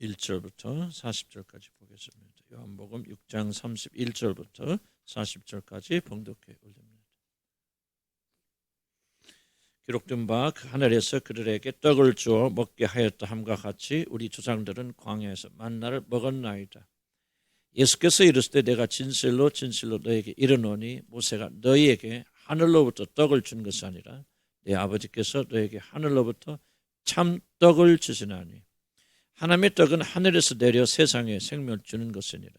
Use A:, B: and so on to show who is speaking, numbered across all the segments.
A: 31절부터 40절까지 보겠습니다. 요한복음 6장 31절부터 40절까지 봉독해 올립니다. 기록된 바 그 하늘에서 그들에게 떡을 주어 먹게 하였다 함과 같이 우리 조상들은 광야에서 만나를 먹었나이다. 예수께서 이르시되 내가 진실로 진실로 너에게 이르노니 모세가 너희에게 하늘로부터 떡을 준 것이 아니라 내 아버지께서 너에게 하늘로부터 참 떡을 주시나니 하나님의 떡은 하늘에서 내려 세상에 생명을 주는 것이니라.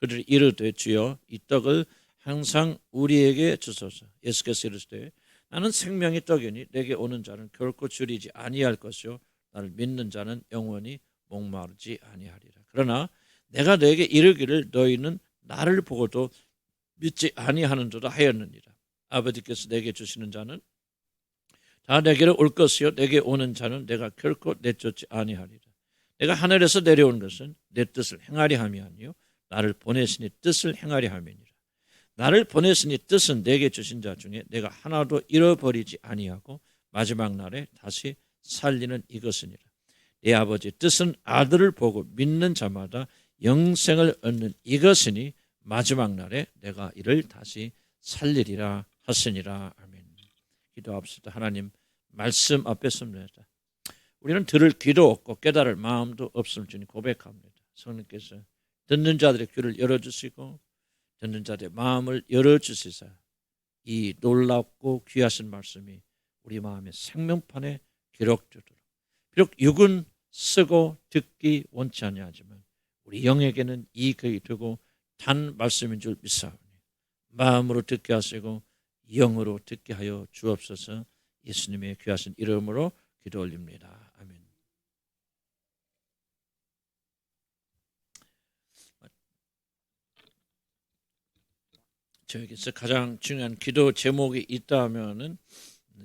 A: 그들이 이르되 주여 이 떡을 항상 우리에게 주소서. 예수께서 이르시되 나는 생명의 떡이니 내게 오는 자는 결코 줄이지 아니할 것이요 나를 믿는 자는 영원히 목마르지 아니하리라. 그러나 내가 너에게 이르기를 너희는 나를 보고도 믿지 아니하는도다 하였느니라. 아버지께서 내게 주시는 자는 다 내게로 올 것이요 내게 오는 자는 내가 결코 내쫓지 아니하리라. 내가 하늘에서 내려온 것은 내 뜻을 행하리 함이 아니요 나를 보내시니 뜻을 행하리 함이니라. 나를 보내시니 뜻은 내게 주신 자 중에 내가 하나도 잃어버리지 아니하고 마지막 날에 다시 살리는 이것이니라. 내 아버지 뜻은 아들을 보고 믿는 자마다 영생을 얻는 이것이니 마지막 날에 내가 이를 다시 살리리라 하시니라. 아멘. 기도합시다. 하나님 말씀 앞에 섭니다. 우리는 들을 귀도 없고 깨달을 마음도 없음을 주님 고백합니다. 성령께서 듣는 자들의 귀를 열어주시고 듣는 자들의 마음을 열어주시사 이 놀랍고 귀하신 말씀이 우리 마음의 생명판에 기록되도록 비록 육은 쓰고 듣기 원치 아니하지만 우리 영에게는 이익이 되고 단 말씀인 줄 믿사오니 마음으로 듣게 하시고 영으로 듣게 하여 주옵소서. 예수님의 귀하신 이름으로 기도 올립니다. 아멘. 저에게서 가장 중요한 기도 제목이 있다면은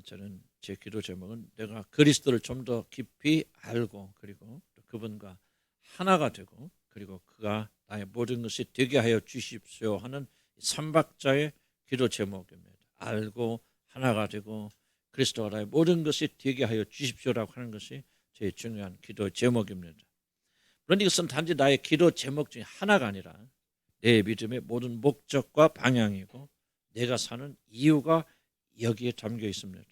A: 저는 제 기도 제목은 내가 그리스도를 좀 더 깊이 알고 그리고 그분과 하나가 되고 그리고 그가 나의 모든 것이 되게 하여 주십시오 하는 삼박자의 기도 제목입니다. 알고 하나가 되고 그리스도가 나의 모든 것이 되게 하여 주십시오라고 하는 것이 제일 중요한 기도 제목입니다. 물론 이것은 단지 나의 기도 제목 중에 하나가 아니라 내 믿음의 모든 목적과 방향이고 내가 사는 이유가 여기에 담겨 있습니다.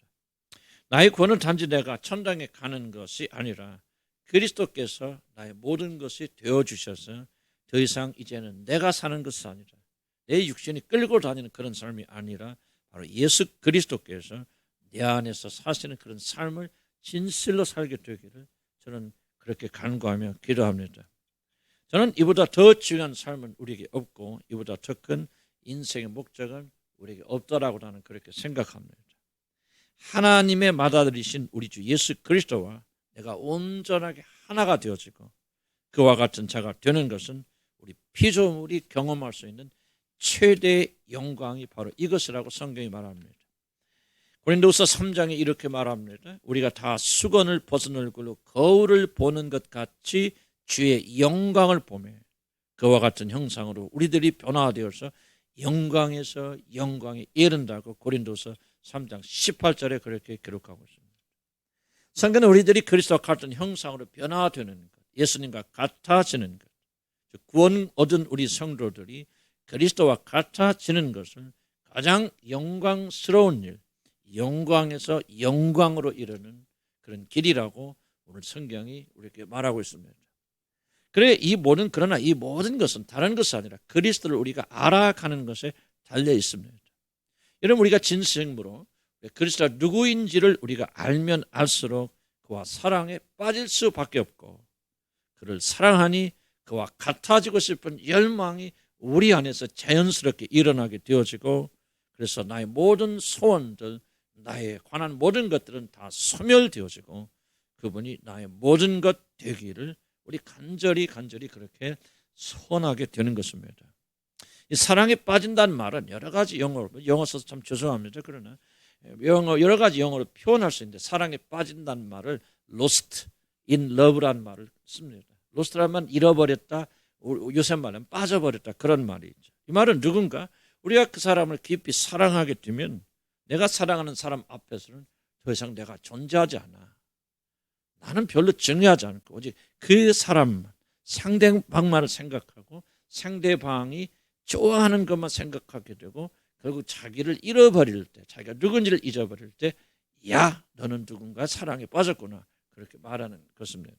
A: 나의 구원은 단지 내가 천당에 가는 것이 아니라 그리스도께서 나의 모든 것이 되어주셔서 더 이상 이제는 내가 사는 것이 아니라 내 육신이 끌고 다니는 그런 삶이 아니라 바로 예수 그리스도께서 내 안에서 사시는 그런 삶을 진실로 살게 되기를 저는 그렇게 간구하며 기도합니다. 저는 이보다 더 중요한 삶은 우리에게 없고 이보다 더 큰 인생의 목적은 우리에게 없다라고 나는 그렇게 생각합니다. 하나님의 맏아들이신 우리 주 예수 그리스도와 내가 온전하게 하나가 되어지고 그와 같은 자가 되는 것은 우리 피조물이 경험할 수 있는 최대의 영광이 바로 이것이라고 성경이 말합니다. 고린도후서 3장에 이렇게 말합니다. 우리가 다 수건을 벗은 얼굴로 거울을 보는 것 같이 주의 영광을 보며 그와 같은 형상으로 우리들이 변화되어서 영광에서 영광에 이른다고 고린도서 3장 18절에 그렇게 기록하고 있습니다. 성경은 우리들이 그리스도와 같은 형상으로 변화되는 것, 예수님과 같아지는 것, 구원 얻은 우리 성도들이 그리스도와 같아지는 것을 가장 영광스러운 일, 영광에서 영광으로 이르는 그런 길이라고 오늘 성경이 우리에게 말하고 있습니다. 그러나 이 모든 것은 다른 것이 아니라 그리스도를 우리가 알아가는 것에 달려 있습니다. 여러분 우리가 진심으로 그리스도가 누구인지를 우리가 알면 알수록 그와 사랑에 빠질 수밖에 없고 그를 사랑하니 그와 같아지고 싶은 열망이 우리 안에서 자연스럽게 일어나게 되어지고 그래서 나의 모든 소원들 나에 관한 모든 것들은 다 소멸되어지고 그분이 나의 모든 것 되기를 우리 간절히 그렇게 소원하게 되는 것입니다. 이 사랑에 빠진다는 말은 여러 가지 영어 써서 참 죄송합니다. 그러나 여러 가지 영어로 표현할 수 있는데 사랑에 빠진다는 말을 lost in love라는 말을 씁니다. lost라는 말은 잃어버렸다, 요새 말은 빠져버렸다 그런 말이 있죠. 이 말은 누군가 우리가 그 사람을 깊이 사랑하게 되면 내가 사랑하는 사람 앞에서는 더 이상 내가 존재하지 않아. 나는 별로 중요하지 않고 오직 그 사람만 상대방만을 생각하고 상대방이 좋아하는 것만 생각하게 되고 결국 자기를 잃어버릴 때, 자기가 누군지를 잊어버릴 때, 야, 너는 누군가 사랑에 빠졌구나, 그렇게 말하는 것입니다.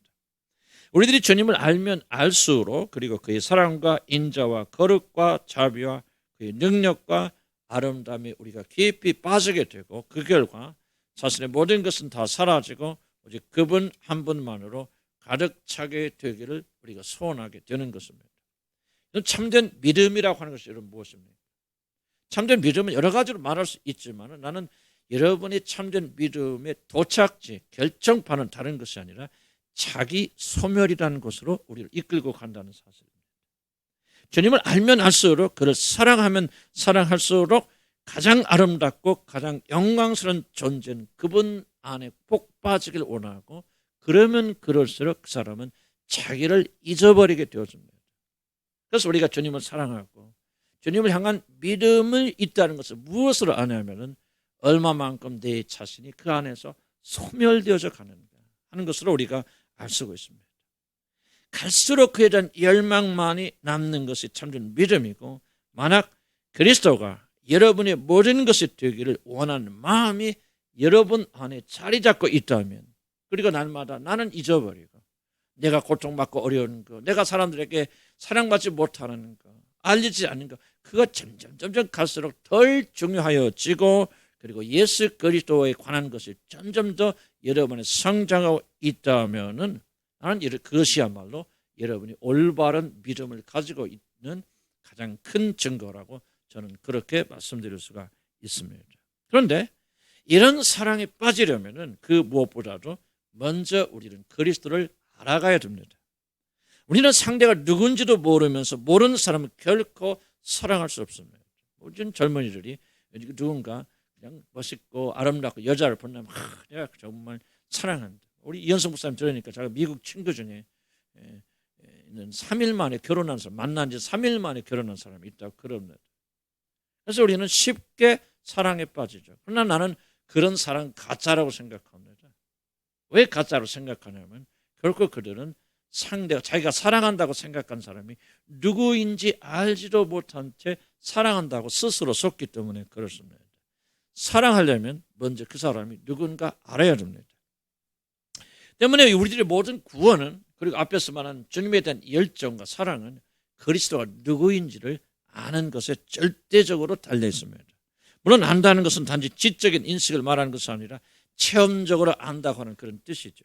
A: 우리들이 주님을 알면 알수록, 그리고 그의 사랑과 인자와 거룩과 자비와 그의 능력과 아름다움에 우리가 깊이 빠지게 되고, 그 결과 자신의 모든 것은 다 사라지고 오직 그분 한 분만으로 가득 차게 되기를 우리가 소원하게 되는 것입니다. 참된 믿음이라고 하는 것이 여러분 무엇입니까? 참된 믿음은 여러 가지로 말할 수 있지만, 나는 여러분이 참된 믿음의 도착지, 결정판은 다른 것이 아니라 자기 소멸이라는 것으로 우리를 이끌고 간다는 사실입니다. 주님을 알면 알수록, 그를 사랑하면 사랑할수록 가장 아름답고 가장 영광스러운 존재는 그분 안에 꼭 빠지길 원하고, 그러면 그럴수록 그 사람은 자기를 잊어버리게 되어집니다. 그래서 우리가 주님을 사랑하고 주님을 향한 믿음을 있다는 것은 무엇으로 아냐면은 얼마만큼 내 자신이 그 안에서 소멸되어져 가는가 하는 것으로 우리가 알 수가 있습니다. 갈수록 그에 대한 열망만이 남는 것이 참된 믿음이고, 만약 그리스도가 여러분의 모든 것이 되기를 원하는 마음이 여러분 안에 자리 잡고 있다면, 그리고 날마다 나는 잊어버리고 내가 고통받고 어려운 거, 내가 사람들에게 사랑받지 못하는 거, 알리지 않는 거, 그거 점점 갈수록 덜 중요하여지고, 그리고 예수 그리스도에 관한 것이 점점 더 여러분의 성장하고 있다면은, 나는 그것이야말로 여러분이 올바른 믿음을 가지고 있는 가장 큰 증거라고 저는 그렇게 말씀드릴 수가 있습니다. 그런데 이런 사랑에 빠지려면은 그 무엇보다도 먼저 우리는 그리스도를 알아가야 됩니다. 우리는 상대가 누군지도 모르면서 모르는 사람을 결코 사랑할 수 없습니다. 요즘 젊은이들이 누군가 그냥 멋있고 아름답고 여자를 본다면 내가 정말 사랑한다. 우리 이현성 목사님 들으니까 제가 미국 친구 중에 3일 만에 결혼한 사람, 만난 지 3일 만에 결혼한 사람이 있다고 그럽니다. 그래서 우리는 쉽게 사랑에 빠지죠. 그러나 나는 그런 사랑 가짜라고 생각합니다. 왜 가짜로 생각하냐면, 결코 그들은 상대가 자기가 사랑한다고 생각한 사람이 누구인지 알지도 못한 채 사랑한다고 스스로 속기 때문에 그렇습니다. 사랑하려면 먼저 그 사람이 누군가 알아야 됩니다. 때문에 우리들의 모든 구원은, 그리고 앞에서 말한 주님에 대한 열정과 사랑은 그리스도가 누구인지를 아는 것에 절대적으로 달려 있습니다. 물론 안다는 것은 단지 지적인 인식을 말하는 것이 아니라 체험적으로 안다고 하는 그런 뜻이죠.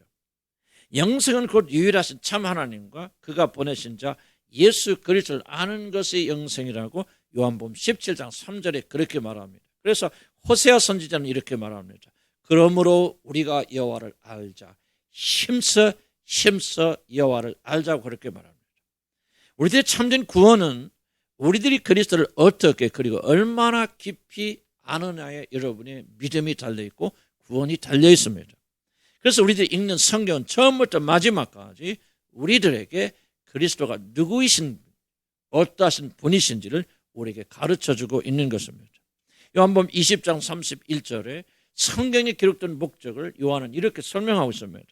A: 영생은 곧 유일하신 참 하나님과 그가 보내신 자 예수 그리스도를 아는 것이 영생이라고 요한복음 17장 3절에 그렇게 말합니다. 그래서 호세아 선지자는 이렇게 말합니다. 그러므로 우리가 여호와를 알자. 힘써 여호와를 알자고 그렇게 말합니다. 우리들의 참된 구원은 우리들이 그리스도를 어떻게, 그리고 얼마나 깊이 아느냐에 여러분의 믿음이 달려있고 구원이 달려 있습니다. 그래서 우리들이 읽는 성경은 처음부터 마지막까지 우리들에게 그리스도가 누구이신, 어떠하신 분이신지를 우리에게 가르쳐주고 있는 것입니다. 요한복음 20장 31절에 성경에 기록된 목적을 요한은 이렇게 설명하고 있습니다.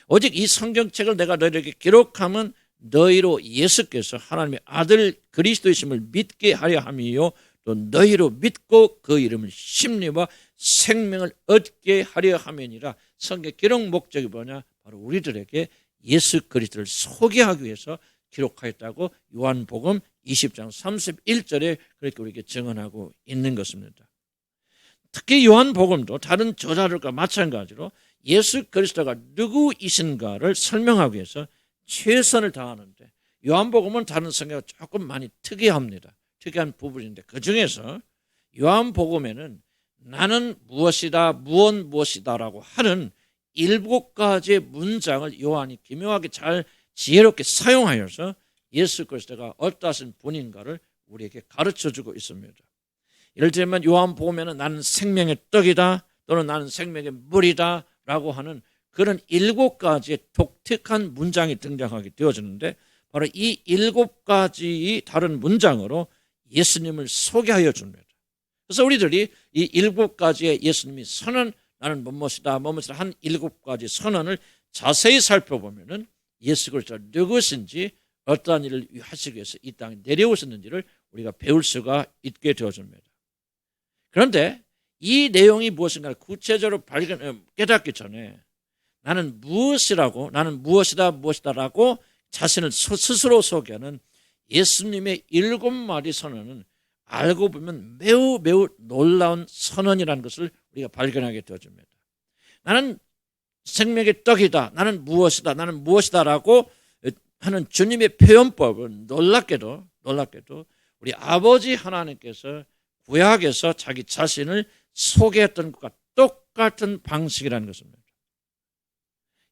A: 오직 이 성경책을 내가 너희에게 기록하면 너희로 예수께서 하나님의 아들 그리스도이심을 믿게 하려 함이요, 또 너희로 믿고 그 이름을 심리와 생명을 얻게 하려 함이니라. 성경 기록 목적이 뭐냐? 바로 우리들에게 예수 그리스도를 소개하기 위해서 기록하였다고 요한복음 20장 31절에 그렇게 우리에게 증언하고 있는 것입니다. 특히 요한복음도 다른 저자들과 마찬가지로 예수 그리스도가 누구이신가를 설명하기 위해서 최선을 다하는데, 요한복음은 다른 성경과 조금 많이 특이합니다. 특이한 부분인데, 그 중에서 요한복음에는 나는 무엇이다, 무엇이다라고 하는 7가지의 문장을 요한이 기묘하게 잘 지혜롭게 사용하여서 예수 그리스도가 어떠하신 분인가를 우리에게 가르쳐주고 있습니다. 예를 들면 요한복음에는 나는 생명의 떡이다, 또는 나는 생명의 물이다 라고 하는 그런 7가지의 독특한 문장이 등장하게 되어지는데, 바로 이 7가지의 다른 문장으로 예수님을 소개하여 줍니다. 그래서 우리들이 이 7가지의 예수님이 선언, 나는 무엇이다 한 7가지 선언을 자세히 살펴보면은 예수 그리스도가 누구신지 어떠한 일을 하시기 위해서 이 땅에 내려오셨는지를 우리가 배울 수가 있게 되어집니다. 그런데 이 내용이 무엇인가를 구체적으로 깨닫기 전에 나는 무엇이라고, 나는 무엇이다라고 자신을 스스로 소개하는 예수님의 7마디 선언은 알고 보면 매우 놀라운 선언이라는 것을 우리가 발견하게 되어집니다. 나는 생명의 떡이다, 나는 무엇이다라고 하는 주님의 표현법은 놀랍게도 우리 아버지 하나님께서 구약에서 자기 자신을 소개했던 것과 똑같은 방식이라는 것입니다.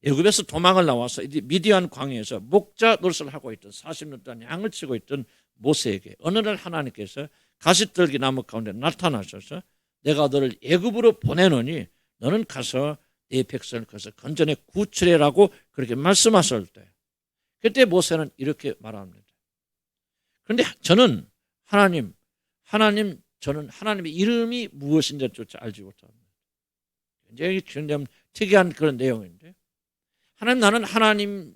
A: 애굽에서 도망을 나와서 미디안 광야에서 목자 노릇을 하고 있던 40년 동안 양을 치고 있던 모세에게 어느 날 하나님께서 가시떨기 나무 가운데 나타나셔서 내가 너를 애굽으로 보내노니 너는 가서 네 백성을 거기서 건전히 구출해라고 그렇게 말씀하실 때 그때 모세는 이렇게 말합니다. 그런데 저는 저는 하나님의 이름이 무엇인지조차 알지 못합니다. 굉장히 특이한 그런 내용인데 나는 하나님인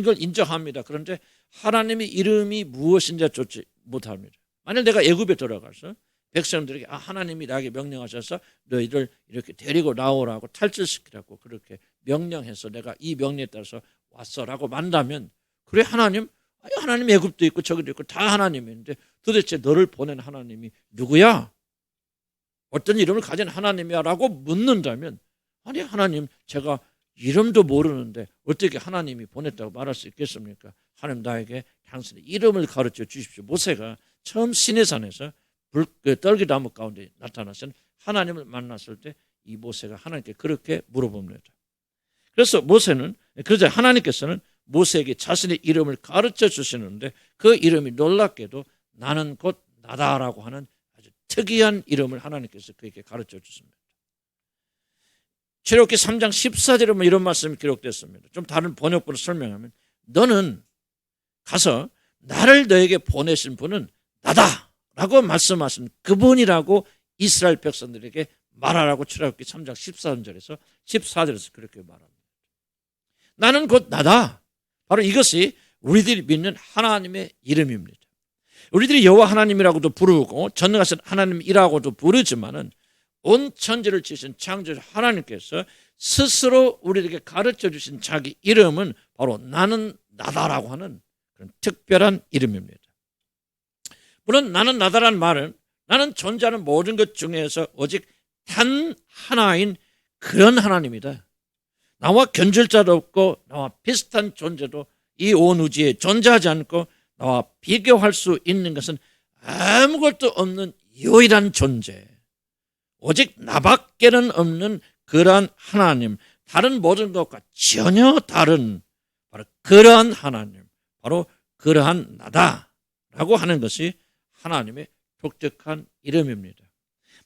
A: 걸 인정합니다. 그런데 하나님의 이름이 무엇인지조차 못합니다. 만약 내가 애굽에 들어가서 백성들에게 하나님이 나에게 명령하셔서 너희를 이렇게 데리고 나오라고 탈출시키라고 그렇게 명령해서 내가 이 명령에 따라서 왔어라고 만다면 그래 하나님 애굽도 있고 저기도 있고 다 하나님인데 도대체 너를 보낸 하나님이 누구야? 어떤 이름을 가진 하나님이야? 라고 묻는다면 아니 하나님 제가 이름도 모르는데 어떻게 하나님이 보냈다고 말할 수 있겠습니까? 하나님 나에게 당신의 이름을 가르쳐 주십시오. 모세가 처음 시내산에서 떨기나무 가운데 나타나신 하나님을 만났을 때 이 모세가 하나님께 그렇게 물어봅니다. 그래서 그러자 하나님께서는 모세에게 자신의 이름을 가르쳐 주시는데 그 이름이 놀랍게도 나는 곧 나다라고 하는 아주 특이한 이름을 하나님께서 그에게 가르쳐 주십니다. 출애굽기 3장 14절에 보면 이런 말씀이 기록됐습니다. 좀 다른 번역본을 설명하면 너는 가서 나를 너에게 보내신 분은 나다라고 말씀하신 그분이라고 이스라엘 백성들에게 말하라고 출애굽기 3장 14절에서 그렇게 말합니다. 나는 곧 나다. 바로 이것이 우리들이 믿는 하나님의 이름입니다. 우리들이 여호와 하나님이라고도 부르고 전능하신 하나님이라고도 부르지만은 온 천지를 지으신 창조주 하나님께서 스스로 우리에게 가르쳐 주신 자기 이름은 바로 나는 나다라고 하는 그런 특별한 이름입니다. 물론 나는 나다라는 말은 나는 존재하는 모든 것 중에서 오직 단 하나인 그런 하나님이다. 나와 견줄 자도 없고 나와 비슷한 존재도 이 온 우주에 존재하지 않고 나와 비교할 수 있는 것은 아무것도 없는 유일한 존재, 오직 나밖에는 없는 그러한 하나님, 다른 모든 것과 전혀 다른 바로 그러한 하나님, 바로 그러한 나다라고 하는 것이 하나님의 독특한 이름입니다.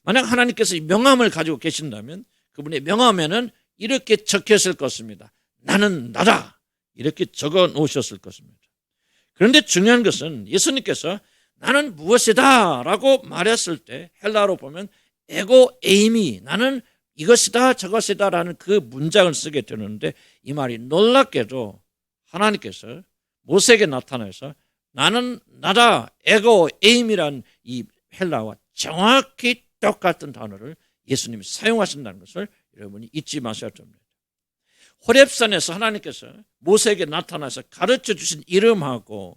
A: 만약 하나님께서 이 명함을 가지고 계신다면 그분의 명함에는 이렇게 적혔을 것입니다. 나는 나다. 이렇게 적어 놓으셨을 것입니다. 그런데 중요한 것은 예수님께서 나는 무엇이다 라고 말했을 때 헬라어로 보면 에고 에이미, 나는 이것이다 저것이다 라는 그 문장을 쓰게 되는데 이 말이 놀랍게도 하나님께서 모세에게 나타나서 나는 나다 에고 에이미라는 이 헬라어와 정확히 똑같은 단어를 예수님이 사용하신다는 것을 여러분이 잊지 마셔야 됩니다. 호렙산에서 하나님께서 모세에게 나타나서 가르쳐 주신 이름하고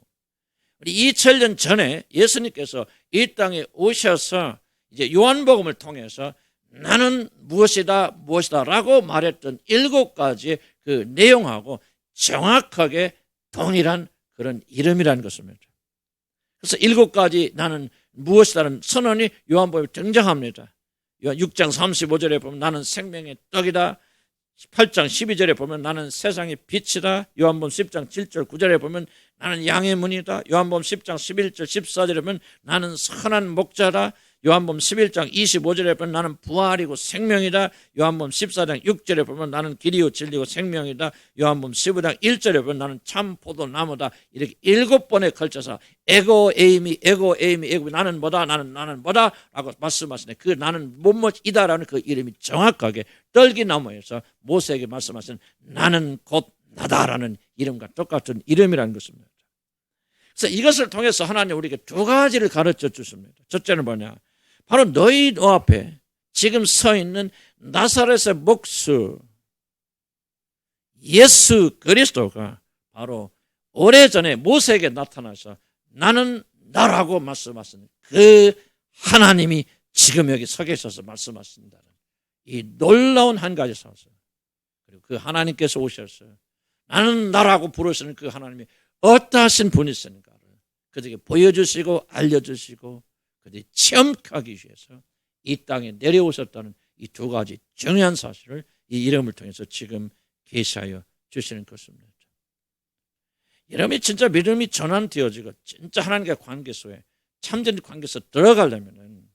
A: 2000년 전에 예수님께서 이 땅에 오셔서 이제 요한복음을 통해서 나는 무엇이다 라고 말했던 7가지의 그 내용하고 정확하게 동일한 그런 이름이라는 것입니다. 그래서 7가지 나는 무엇이다라는 선언이 요한복음에 등장합니다. 6장 35절에 보면 나는 생명의 떡이다. 8장 12절에 보면 나는 세상의 빛이다. 요한복음 10장 7절 9절에 보면 나는 양의 문이다. 요한복음 10장 11절 14절에 보면 나는 선한 목자다. 요한복음 11장 25절에 보면 나는 부활이고 생명이다. 요한복음 14장 6절에 보면 나는 길이요 진리고 생명이다. 요한복음 15장 1절에 보면 나는 참 포도나무다. 이렇게 7번에 걸쳐서 에고 에이미 나는 뭐다 나는 뭐다 라고 말씀하시네. 그 나는 뭐뭐이다라는 그 이름이 정확하게 떨기나무에서 모세에게 말씀하신 나는 곧 나다라는 이름과 똑같은 이름이라는 것입니다. 그래서 이것을 통해서 하나님 우리에게 두 가지를 가르쳐 주십니다. 첫째는 뭐냐? 바로 너희 앞에 지금 서 있는 나사렛의 목수 예수 그리스도가 바로 오래전에 모세에게 나타나서 나는 나라고 말씀하신 그 하나님이 지금 여기 서 계셔서 말씀하신다는 이 놀라운 한 가지 사실. 그리고 그 하나님께서 오셔서 나는 나라고 부르시는 그 하나님이 어떠하신 분이신가를 그들에게 보여주시고 알려주시고 그들이 체험하기 위해서 이 땅에 내려오셨다는 이 두 가지 중요한 사실을 이 이름을 통해서 지금 계시하여 주시는 것입니다. 여러분이 진짜 믿음이 전환되어지고 진짜 하나님과의 관계 속에 참된 관계 속에 들어가려면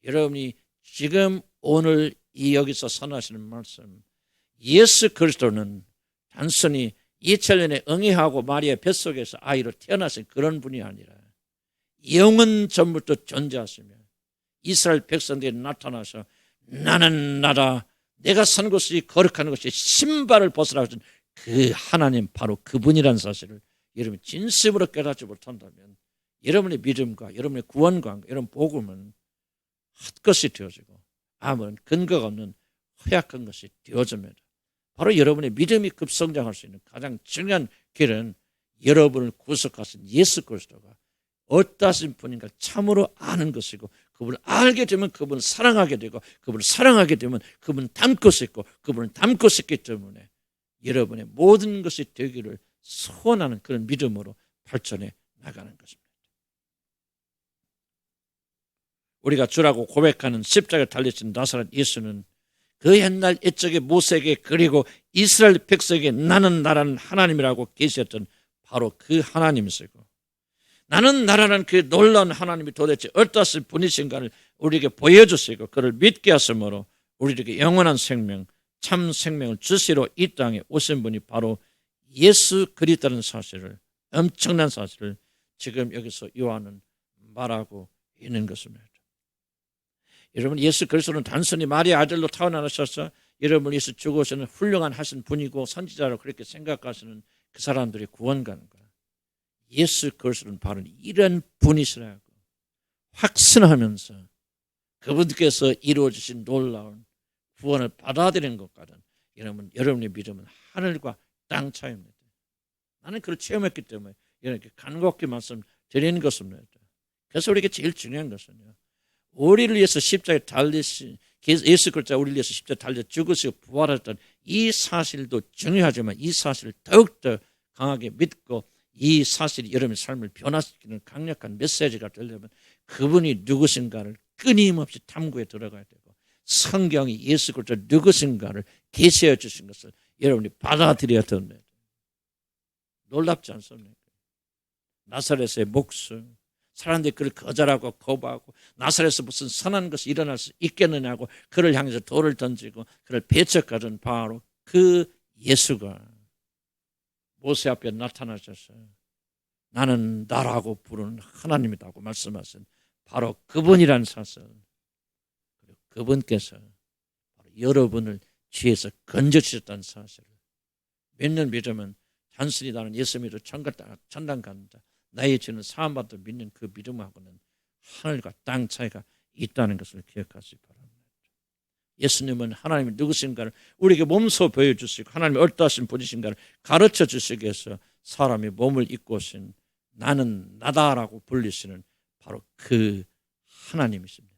A: 여러분이 지금 오늘 이 여기서 선하시는 말씀 예수 그리스도는 단순히 2000년에 응애하고 마리아 뱃속에서 아이로 태어나신 그런 분이 아니라 영원 전부터 존재하시며 이스라엘 백성들이 나타나서 나는 나다 내가 선 곳이 거룩한 것이 신발을 벗으라고 하신 그 하나님 바로 그분이라는 사실을 여러분이 진심으로 깨닫지 못한다면 여러분의 믿음과 여러분의 구원과 여러분 복음은 헛것이 되어지고 아무런 근거가 없는 허약한 것이 되어집니다. 바로 여러분의 믿음이 급성장할 수 있는 가장 중요한 길은 여러분을 구속하신 예수 그리스도가 어떠하신 분인가 참으로 아는 것이고 그분을 알게 되면 그분을 사랑하게 되고 그분을 사랑하게 되면 그분을 닮고 싶고 그분을 닮고 싶기 때문에 여러분의 모든 것이 되기를 소원하는 그런 믿음으로 발전해 나가는 것입니다. 우리가 주라고 고백하는 십자가에 달리신 나사렛 예수는 그 옛날 옛적의 모세에게 그리고 이스라엘 백성에게 나는 나라는 하나님이라고 계시했던 바로 그 하나님이시고 나는 나라는 그 놀라운 하나님이 도대체 어떠신 분이신가를 우리에게 보여주시고 그를 믿게 하심으로 우리에게 영원한 생명 참 생명을 주시러 이 땅에 오신 분이 바로 예수 그리스도라는 사실을 엄청난 사실을 지금 여기서 요한은 말하고 있는 것입니다. 여러분 예수 그리스도는 단순히 마리아 아들로 태어나셔서 여러분 예수 죽으시는 훌륭한 하신 분이고 선지자로 그렇게 생각하시는 그 사람들이 구원가는가? 예수 그리스도는 바로 이런 분이시라고 확신하면서 그분께서 이루어주신 놀라운 구원을 받아들이는 것과는 여러분의 믿음은 하늘과 땅 차이입니다. 나는 그걸 체험했기 때문에 이렇게 간곡히 말씀드리는 것입니다. 그래서 우리에게 제일 중요한 것은요. 우리를 위해서 십자가에 달리신 예수 그리스도가 우리를 위해서 십자가에 달려 죽으시고 부활했던 이 사실도 중요하지만 이 사실을 더욱더 강하게 믿고 이 사실이 여러분의 삶을 변화시키는 강력한 메시지가 되려면 그분이 누구신가를 끊임없이 탐구에 들어가야 되고 성경이 예수 그리스도 누구신가를 계시해 주신 것을 여러분이 받아들여야 됩니다. 놀랍지 않습니까? 나사렛의 목수 사람들이 그를 거절하고 거부하고 나사렛에서 무슨 선한 것이 일어날 수 있겠느냐고 그를 향해서 돌을 던지고 그를 배척하던 바로 그 예수가 모세 앞에 나타나셔서 나는 나라고 부르는 하나님이라고 말씀하신 바로 그분이란 사실 그리고 그분께서 바로 여러분을 죄에서 건져주셨다는 사실을 믿는 믿음은 단순히 나는 예수 믿어 천당 간다 나의 죄는 사함받도 믿는 그 믿음하고는 하늘과 땅 차이가 있다는 것을 기억하시기 바랍니다. 예수님은 하나님이 누구신가를 우리에게 몸소 보여주시고 하나님이 어떠하신 분이신가를 가르쳐 주시기 위해서 사람이 몸을 입고 오신 나는 나다라고 불리시는 바로 그 하나님이십니다.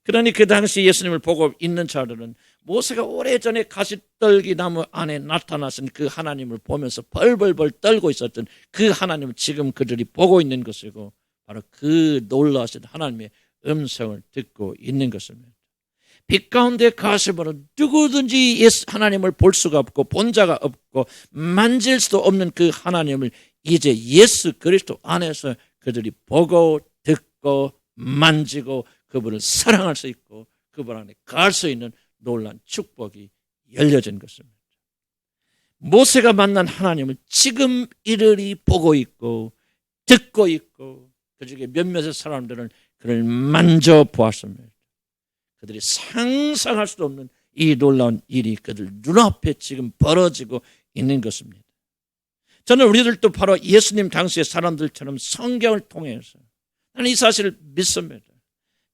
A: 그러니 그 당시 예수님을 보고 있는 자들은 모세가 오래전에 가시떨기 나무 안에 나타나신 그 하나님을 보면서 벌벌벌 떨고 있었던 그 하나님을 지금 그들이 보고 있는 것이고 바로 그 놀라우신 하나님의 음성을 듣고 있는 것입니다. 빛 가운데 가시므로 누구든지 하나님을 볼 수가 없고 본 자가 없고 만질 수도 없는 그 하나님을 이제 예수 그리스도 안에서 그들이 보고 듣고 만지고 그분을 사랑할 수 있고 그분 안에 갈 수 있는 놀라운 축복이 열려진 것입니다. 모세가 만난 하나님을 지금 이들이 보고 있고 듣고 있고 그중에 몇몇의 사람들은 그를 만져보았습니다. 그들이 상상할 수도 없는 이 놀라운 일이 그들 눈앞에 지금 벌어지고 있는 것입니다. 저는 우리들도 바로 예수님 당시의 사람들처럼 성경을 통해서 나는 이 사실을 믿습니다.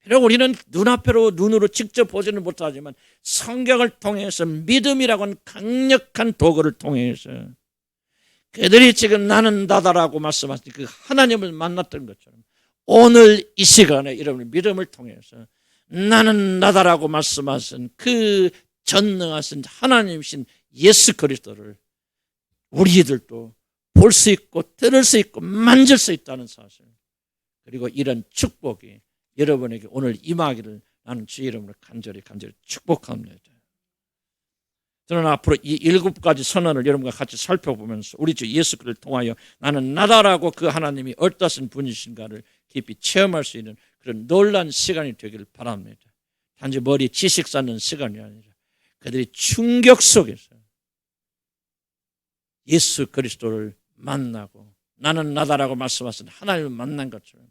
A: 비록 우리는 눈으로 직접 보지는 못하지만 성경을 통해서 믿음이라고 하는 강력한 도구를 통해서 그들이 지금 나는 나다라고 말씀하신 그 하나님을 만났던 것처럼 오늘 이 시간에 여러분의 믿음을 통해서 나는 나다라고 말씀하신 그 전능하신 하나님이신 예수 그리스도를 우리들도 볼 수 있고 들을 수 있고 만질 수 있다는 사실, 그리고 이런 축복이 여러분에게 오늘 임하기를 나는 주의 이름으로 간절히 축복합니다. 저는 앞으로 이 7가지 선언을 여러분과 같이 살펴보면서 우리 주 예수 그리스도를 통하여 나는 나다라고 그 하나님이 어떠신 분이신가를 깊이 체험할 수 있는 그런 놀라운 시간이 되기를 바랍니다. 단지 머리 지식 쌓는 시간이 아니라 그들이 충격 속에서 예수 그리스도를 만나고 나는 나다라고 말씀하신 하나님을 만난 것처럼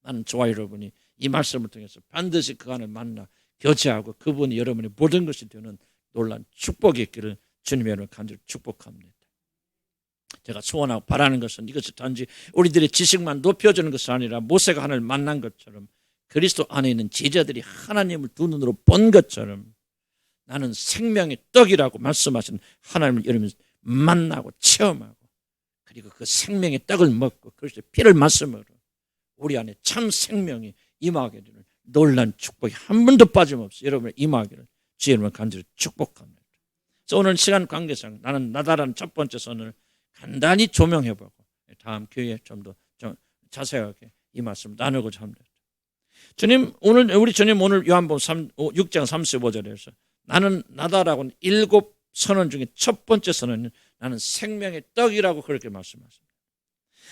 A: 나는 저와 여러분이 이 말씀을 통해서 반드시 그 안을 만나 교제하고 그분이 여러분의 모든 것이 되는 놀라운 축복이 있기를 주님의 이름으로 간절히 축복합니다. 제가 소원하고 바라는 것은 이것이 단지 우리들의 지식만 높여주는 것이 아니라 모세가 하나님을 만난 것처럼 그리스도 안에 있는 제자들이 하나님을 두 눈으로 본 것처럼 나는 생명의 떡이라고 말씀하신 하나님을 여러분 만나고 체험하고 그리고 그 생명의 떡을 먹고 그리스도의 피를 마심으로 우리 안에 참 생명이 임하게 되는 놀라운 축복이 한 번도 빠짐없이 여러분의 임하기를 주의 이름으로 간절히 축복합니다. 그래서 오늘 시간 관계상 나는 나다라는 첫 번째 선을 간단히 조명해보고 다음 교회에 좀 더 자세하게 이 말씀 나누고자 합니다. 우리 주님 오늘 요한복음 6장 35절에서 나는 나다라고는 7 선언 중에 첫 번째 선언은 나는 생명의 떡이라고 그렇게 말씀하십니다.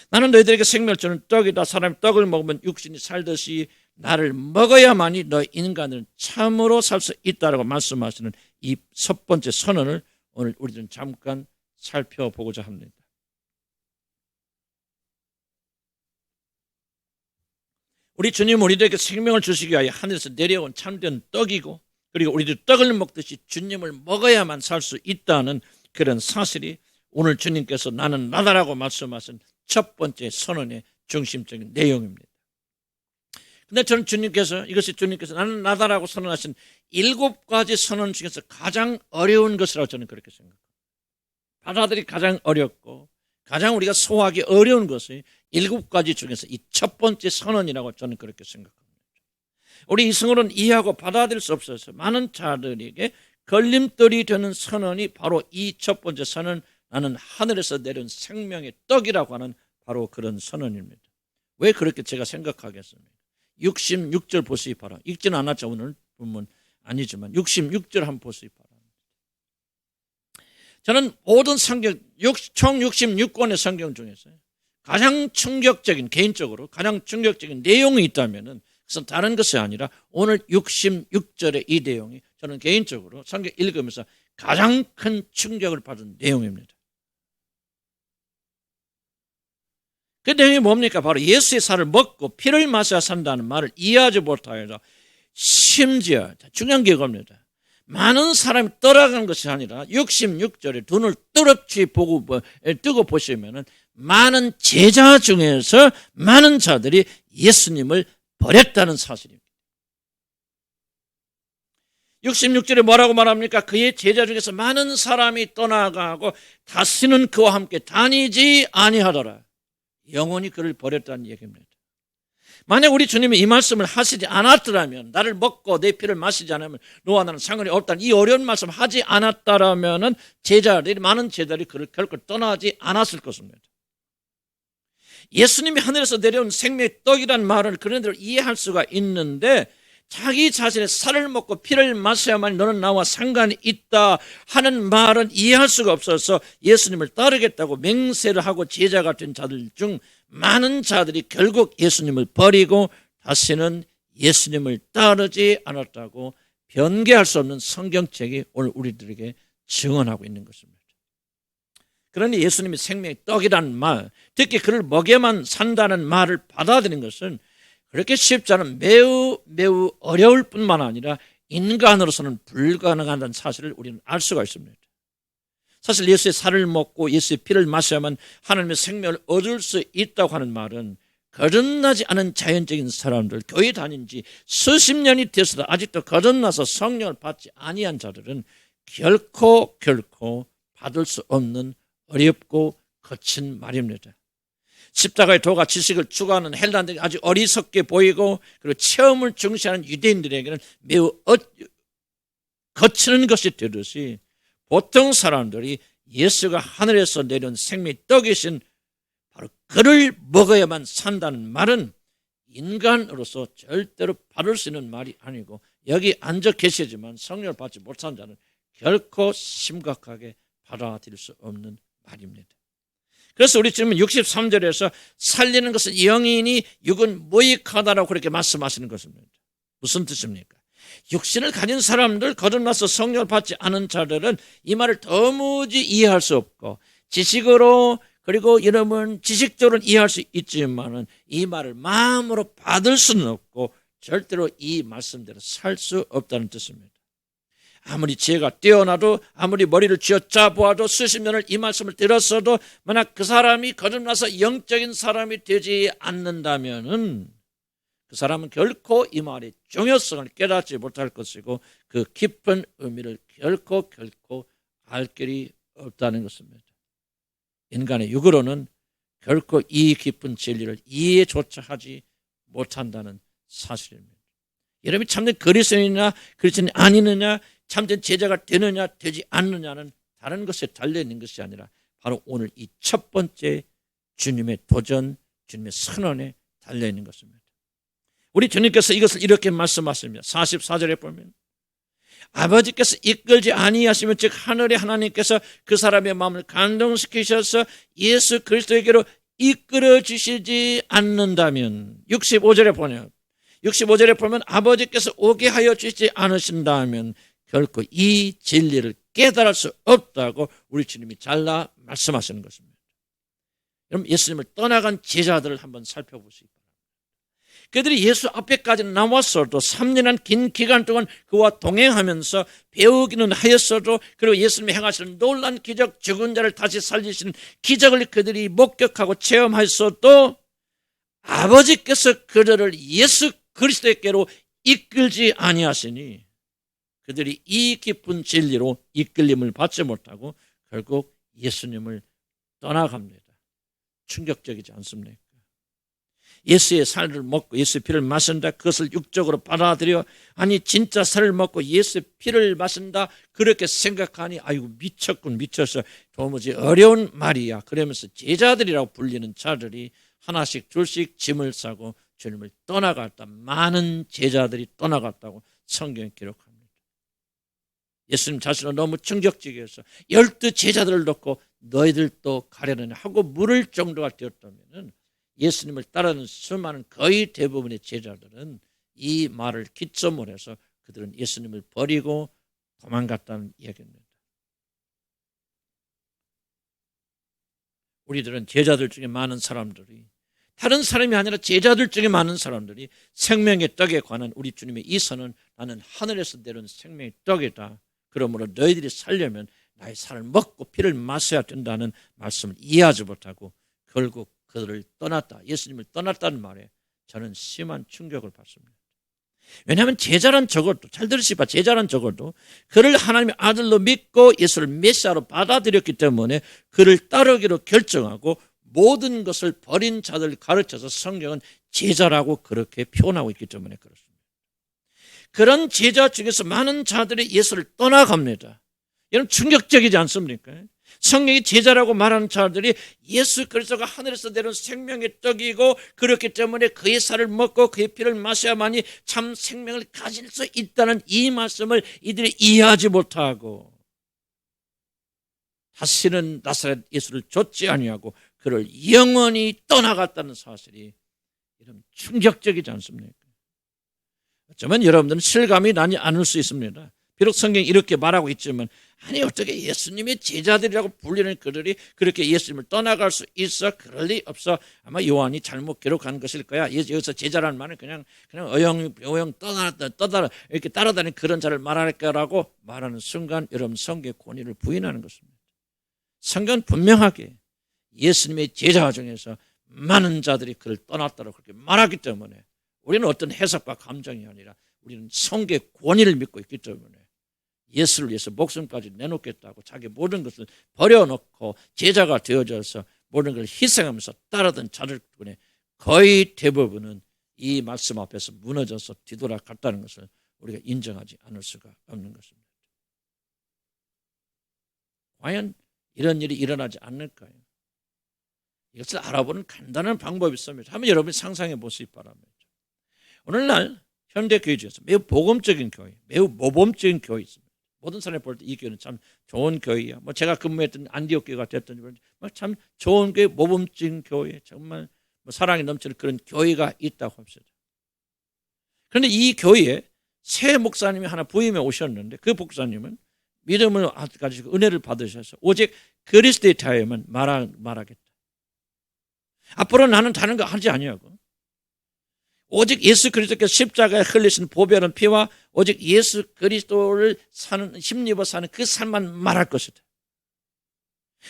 A: 나는 너희들에게 생명을 주는 떡이다. 사람이 떡을 먹으면 육신이 살듯이 나를 먹어야만이 너 인간은 참으로 살 수 있다라고 말씀하시는 이 첫 번째 선언을 오늘 우리들은 잠깐 살펴보고자 합니다. 우리 주님 우리들에게 생명을 주시기 위하여 하늘에서 내려온 참된 떡이고 그리고 우리들 떡을 먹듯이 주님을 먹어야만 살 수 있다는 그런 사실이 오늘 주님께서 나는 나다라고 말씀하신 첫 번째 선언의 중심적인 내용입니다. 근데 저는 이것이 주님께서 나는 나다라고 선언하신 7가지 선언 중에서 가장 어려운 것이라고 저는 그렇게 생각합니다. 받아들이 가장 어렵고 가장 우리가 소화하기 어려운 것이 7가지 중에서 이 첫 번째 선언이라고 저는 그렇게 생각합니다. 우리 이성으로는 이해하고 받아들일 수 없어서 많은 자들에게 걸림돌이 되는 선언이 바로 이 첫 번째 선언, 나는 하늘에서 내려온 생명의 떡이라고 하는 바로 그런 선언입니다. 왜 그렇게 제가 생각하겠습니까? 66절 보시기 바랍니다. 읽지는 않았죠. 오늘 본문 아니지만 66절 한번 보시기 바랍니다. 저는 모든 성경 총 66권의 성경 중에서 가장 충격적인, 개인적으로 가장 충격적인 내용이 있다면 그것은 다른 것이 아니라 오늘 66절의 이 내용이 저는 개인적으로 성경 읽으면서 가장 큰 충격을 받은 내용입니다. 그 내용이 뭡니까? 바로 예수의 살을 먹고 피를 마셔야 산다는 말을 이해하지 못하여서 심지어 중요한 게 이겁니다. 많은 사람이 떠나간 것이 아니라 66절에 눈을 뜨겁이 뜨고 보시면 많은 제자 중에서 많은 자들이 예수님을 버렸다는 사실입니다. 66절에 뭐라고 말합니까? 그의 제자 중에서 많은 사람이 떠나가고 다시는 그와 함께 다니지 아니하더라. 영원히 그를 버렸다는 얘기입니다. 만약 우리 주님이 이 말씀을 하시지 않았더라면, 나를 먹고 내 피를 마시지 않으면 너와 나는 상관이 없다는 이 어려운 말씀 하지 않았다라면 많은 제자들이 그를 결코 떠나지 않았을 것입니다. 예수님이 하늘에서 내려온 생명의 떡이란 말을 그런 대로 이해할 수가 있는데 자기 자신의 살을 먹고 피를 마셔야만 너는 나와 상관이 있다 하는 말은 이해할 수가 없어서 예수님을 따르겠다고 맹세를 하고 제자가 된 자들 중 많은 자들이 결국 예수님을 버리고 다시는 예수님을 따르지 않았다고 변개할 수 없는 성경책이 오늘 우리들에게 증언하고 있는 것입니다. 그러니 예수님이 생명의 떡이라는 말, 특히 그를 먹여만 산다는 말을 받아들이는 것은 그렇게 쉽지 않은 매우 어려울 뿐만 아니라 인간으로서는 불가능하다는 사실을 우리는 알 수가 있습니다. 사실 예수의 살을 먹고 예수의 피를 마셔야만 하나님의 생명을 얻을 수 있다고 하는 말은 거듭나지 않은 자연적인 사람들, 교회 다닌 지 수십 년이 되어서도 아직도 거듭나서 성령을 받지 아니한 자들은 결코 받을 수 없는 어렵고 거친 말입니다. 십자가의 도가 지식을 추구하는 헬라인들이 아주 어리석게 보이고 그리고 체험을 중시하는 유대인들에게는 매우 거치는 것이 되듯이 보통 사람들이 예수가 하늘에서 내려온 생명의 떡이신 바로 그를 먹어야만 산다는 말은 인간으로서 절대로 받을 수 있는 말이 아니고 여기 앉아 계시지만 성령을 받지 못한 자는 결코 심각하게 받아들일 수 없는 말입니다. 그래서 우리 지금 63절에서 살리는 것은 영이니 육은 무익하다라고 그렇게 말씀하시는 것입니다. 무슨 뜻입니까? 육신을 가진 사람들, 거듭나서 성령을 받지 않은 자들은 이 말을 도무지 이해할 수 없고 지식으로 그리고 여러분 지식적으로는 이해할 수 있지만은 이 말을 마음으로 받을 수는 없고 절대로 이 말씀대로 살 수 없다는 뜻입니다. 아무리 지혜가 뛰어나도 아무리 머리를 쥐어짜 보아도 수십 년을 이 말씀을 들었어도 만약 그 사람이 거듭나서 영적인 사람이 되지 않는다면은 그 사람은 결코 이 말의 중요성을 깨닫지 못할 것이고 그 깊은 의미를 결코 알 길이 없다는 것입니다. 인간의 육으로는 결코 이 깊은 진리를 이해조차 하지 못한다는 사실입니다. 여러분이 참된 그리스도인이냐 그리스도인이 아니느냐 참된 제자가 되느냐 되지 않느냐는 다른 것에 달려있는 것이 아니라 바로 오늘 이 첫 번째 주님의 도전, 주님의 선언에 달려있는 것입니다. 우리 주님께서 이것을 이렇게 말씀하십니다. 44절에 보면 아버지께서 이끌지 아니하시면 즉 하늘의 하나님께서 그 사람의 마음을 감동시키셔서 예수 그리스도에게로 이끌어 주시지 않는다면 65절에 보면 아버지께서 오게 하여 주시지 않으신다면 결코 이 진리를 깨달을 수 없다고 우리 주님이 잘라 말씀하시는 것입니다. 여러분 예수님을 떠나간 제자들을 한번 살펴보시기 바랍니다. 그들이 예수 앞에까지 나왔어도 3년한 긴 기간 동안 그와 동행하면서 배우기는 하였어도 그리고 예수님이 행하시는 놀라운 기적, 죽은 자를 다시 살리시는 기적을 그들이 목격하고 체험하였어도 아버지께서 그들을 예수 그리스도께로 이끌지 아니하시니 그들이 이 깊은 진리로 이끌림을 받지 못하고 결국 예수님을 떠나갑니다. 충격적이지 않습니까? 예수의 살을 먹고 예수의 피를 마신다. 그것을 육적으로 받아들여 아니 진짜 살을 먹고 예수의 피를 마신다. 그렇게 생각하니 아이고 미쳤어. 도무지 어려운 말이야. 그러면서 제자들이라고 불리는 자들이 하나씩 둘씩 짐을 싸고 주님을 떠나갔다. 많은 제자들이 떠나갔다고 성경에 기록합니다. 예수님 자신은 너무 충격적이어서 12 제자들을 놓고 너희들도 가려느냐 하고 물을 정도가 되었다면 예수님을 따르는 수많은 거의 대부분의 제자들은 이 말을 기점으로 해서 그들은 예수님을 버리고 도망갔다는 이야기입니다. 우리들은 제자들 중에 많은 사람들이 다른 사람이 아니라 제자들 중에 많은 사람들이 생명의 떡에 관한 우리 주님의 이 선은 나는 하늘에서 내려온 생명의 떡이다. 그러므로 너희들이 살려면 나의 살을 먹고 피를 마셔야 된다는 말씀을 이해하지 못하고 결국 그들을 떠났다. 예수님을 떠났다는 말에 저는 심한 충격을 받습니다. 왜냐하면 제자란 적어도 잘 들으시봐. 제자란 적어도 그를 하나님의 아들로 믿고 예수를 메시아로 받아들였기 때문에 그를 따르기로 결정하고 모든 것을 버린 자들을 가르쳐서 성경은 제자라고 그렇게 표현하고 있기 때문에 그렇습니다. 그런 제자 중에서 많은 자들이 예수를 떠나갑니다. 여러분 충격적이지 않습니까? 성령이 제자라고 말하는 자들이 예수 그리스도가 하늘에서 내려온 생명의 떡이고 그렇기 때문에 그의 살을 먹고 그의 피를 마셔야만이 참 생명을 가질 수 있다는 이 말씀을 이들이 이해하지 못하고 다시는 나사렛 예수를 좇지 아니하고 그를 영원히 떠나갔다는 사실이 이런 충격적이지 않습니까? 어쩌면 여러분들은 실감이 나지 않을 수 있습니다. 비록 성경이 이렇게 말하고 있지만 아니 어떻게 예수님의 제자들이라고 불리는 그들이 그렇게 예수님을 떠나갈 수 있어? 그럴 리 없어. 아마 요한이 잘못 기록한 것일 거야. 여기서 제자라는 말은 그냥 어영 떠다라 이렇게 따라다니는 그런 자를 말할 거라고 말하는 순간 여러분 성경의 권위를 부인하는 것입니다. 성경은 분명하게 예수님의 제자 중에서 많은 자들이 그를 떠났다고 그렇게 말하기 때문에 우리는 어떤 해석과 감정이 아니라 우리는 성경의 권위를 믿고 있기 때문에 예수를 위해서 목숨까지 내놓겠다고 자기 모든 것을 버려놓고 제자가 되어져서 모든 걸 희생하면서 따르던 자들 중에 거의 대부분은 이 말씀 앞에서 무너져서 뒤돌아갔다는 것을 우리가 인정하지 않을 수가 없는 것입니다. 과연 이런 일이 일어나지 않을까요? 이것을 알아보는 간단한 방법이 있습니다. 한번 여러분이 상상해 보시기 바랍니다. 오늘날 현대교회 중에서 매우 복음적인 교회, 매우 모범적인 교회 있습니다. 모든 사람이 볼 때 이 교회는 참 좋은 교회야. 뭐 제가 근무했던 안디옥 교회가 됐든지 참 좋은 교회, 모범적인 교회, 정말 뭐 사랑이 넘치는 그런 교회가 있다고 합시다. 그런데 이 교회에 새 목사님이 하나 부임해 오셨는데 그 목사님은 믿음을 가지고 은혜를 받으셔서 오직 그리스도에 대하여만 말하겠다. 앞으로 나는 다른 거 하지 아니하고 오직 예수 그리스도께서 십자가에 흘리신 보배로운 피와 오직 예수 그리스도를 힘입어 사는 그 삶만 말할 것이다.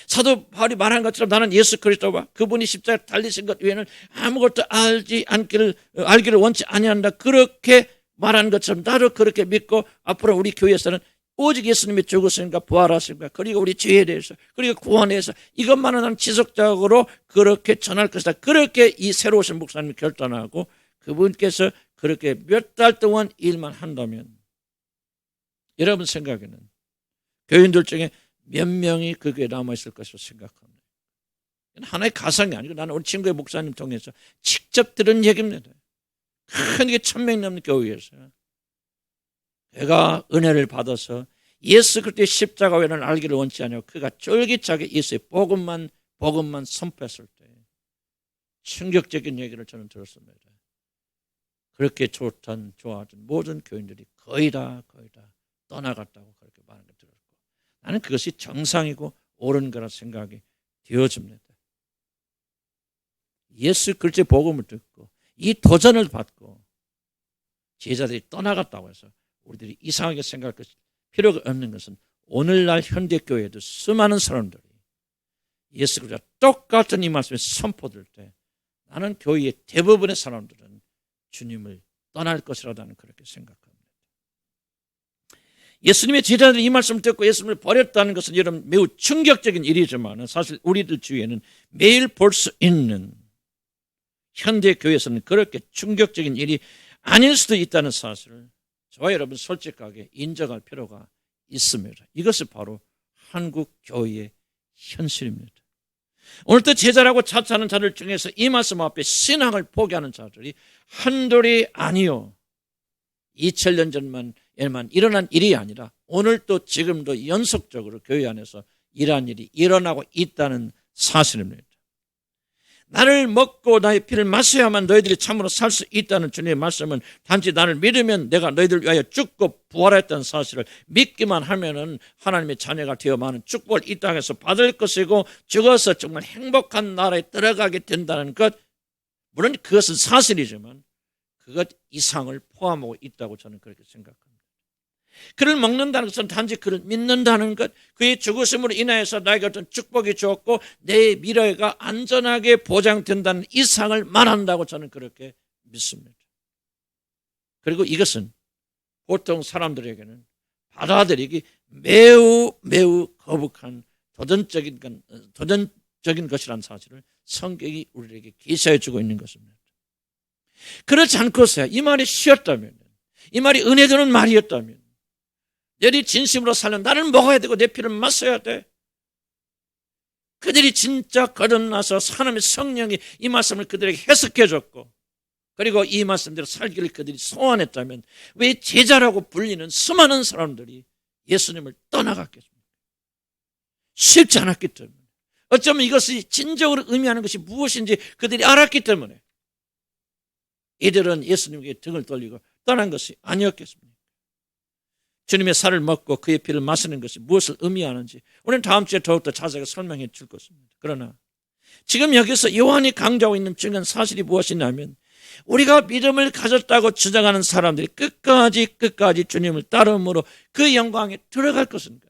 A: 사도 바울이 말한 것처럼 나는 예수 그리스도와 그분이 십자가에 달리신 것 외에는 아무것도 알기를 원치 아니한다. 그렇게 말한 것처럼 나도 그렇게 믿고 앞으로 우리 교회에서는 오직 예수님이 죽으신가 부활하신가 그리고 우리 죄에 대해서 그리고 구원에 대해서 이것만은 나는 지속적으로 그렇게 전할 것이다. 그렇게 이 새로 오신 목사님이 결단하고 그분께서 그렇게 몇 달 동안 일만 한다면 여러분 생각에는 교인들 중에 몇 명이 그 교회에 남아있을 것으로 생각합니다. 하나의 가상이 아니고 나는 우리 친구의 목사님 통해서 직접 들은 얘기입니다. 큰 게 1000명 넘는 교회에서 그가 은혜를 받아서 예수 그리스도의 십자가 외에는 알기를 원치 않냐고 그가 쫄깃하게 예수의 복음만 선포했을 때 충격적인 얘기를 저는 들었습니다. 그렇게 좋아하던 모든 교인들이 거의 다 떠나갔다고 그렇게 말하는 걸 들었고 나는 그것이 정상이고 옳은 거라 생각이 되어집니다. 예수 그리스도의 복음을 듣고 이 도전을 받고 제자들이 떠나갔다고 해서 우리들이 이상하게 생각할 것이 필요가 없는 것은 오늘날 현대교회에도 수많은 사람들이 예수 그리스도와 똑같은 이 말씀에 선포될 때 나는 교회의 대부분의 사람들은 주님을 떠날 것이라는 그렇게 생각합니다. 예수님의 제자들이 이 말씀을 듣고 예수님을 버렸다는 것은 여러분 매우 충격적인 일이지만 사실 우리들 주위에는 매일 볼 수 있는 현대교회에서는 그렇게 충격적인 일이 아닐 수도 있다는 사실을 저와 여러분 솔직하게 인정할 필요가 있습니다. 이것이 바로 한국 교회의 현실입니다. 오늘도 제자라고 자처하는 자들 중에서 이 말씀 앞에 신앙을 포기하는 자들이 한둘이 아니요. 2000년 전만 일어난 일이 아니라 오늘도 지금도 연속적으로 교회 안에서 이러한 일이 일어나고 있다는 사실입니다. 나를 먹고 나의 피를 마셔야만 너희들이 참으로 살 수 있다는 주님의 말씀은 단지 나를 믿으면 내가 너희들 위하여 죽고 부활했다는 사실을 믿기만 하면은 하나님의 자녀가 되어 많은 축복을 이 땅에서 받을 것이고 죽어서 정말 행복한 나라에 들어가게 된다는 것, 물론 그것은 사실이지만 그것 이상을 포함하고 있다고 저는 그렇게 생각합니다. 그를 먹는다는 것은 단지 그를 믿는다는 것, 그의 죽으심으로 인하여서 나에게 어떤 축복이 주었고 내 미래가 안전하게 보장된다는 이상을 말한다고 저는 그렇게 믿습니다. 그리고 이것은 보통 사람들에게는 받아들이기 매우 거북한 도전적인 것이라는 사실을 성경이 우리에게 계시해 주고 있는 것입니다. 그렇지 않고서야 이 말이 쉬었다면, 이 말이 은혜 주는 말이었다면 너희들이 진심으로 살면 나를 먹어야 되고 내 피를 마셔야 돼. 그들이 진짜 거듭나서 하나님의 성령이 이 말씀을 그들에게 해석해 줬고 그리고 이 말씀대로 살기를 그들이 소원했다면 왜 제자라고 불리는 수많은 사람들이 예수님을 떠나갔겠습니까? 쉽지 않았기 때문에, 어쩌면 이것이 진정으로 의미하는 것이 무엇인지 그들이 알았기 때문에 이들은 예수님에게 등을 돌리고 떠난 것이 아니었겠습니까? 주님의 살을 먹고 그의 피를 마시는 것이 무엇을 의미하는지 우리는 다음 주에 더욱더 자세하게 설명해 줄 것입니다. 그러나 지금 여기서 요한이 강조하고 있는 중요한 사실이 무엇이냐면 우리가 믿음을 가졌다고 주장하는 사람들이 끝까지 주님을 따름으로 그 영광에 들어갈 것인가?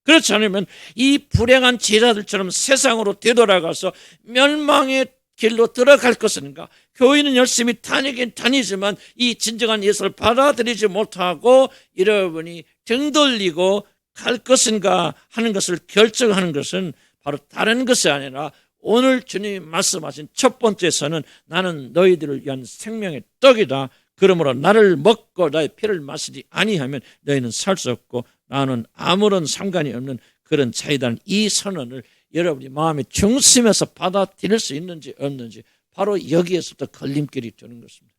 A: 그렇지 않으면 이 불행한 제자들처럼 세상으로 되돌아가서 멸망의 길로 들어갈 것인가? 교회는 열심히 다니긴 다니지만 이 진정한 예수를 받아들이지 못하고 여러분이 등 돌리고 갈 것인가 하는 것을 결정하는 것은 바로 다른 것이 아니라 오늘 주님이 말씀하신 첫 번째에서는 나는 너희들을 위한 생명의 떡이다. 그러므로 나를 먹고 나의 피를 마시지 아니하면 너희는 살 수 없고 나는 아무런 상관이 없는 그런 자이다는 이 선언을 여러분이 마음의 중심에서 받아들일 수 있는지 없는지 바로 여기에서부터 걸림길이 되는 것입니다.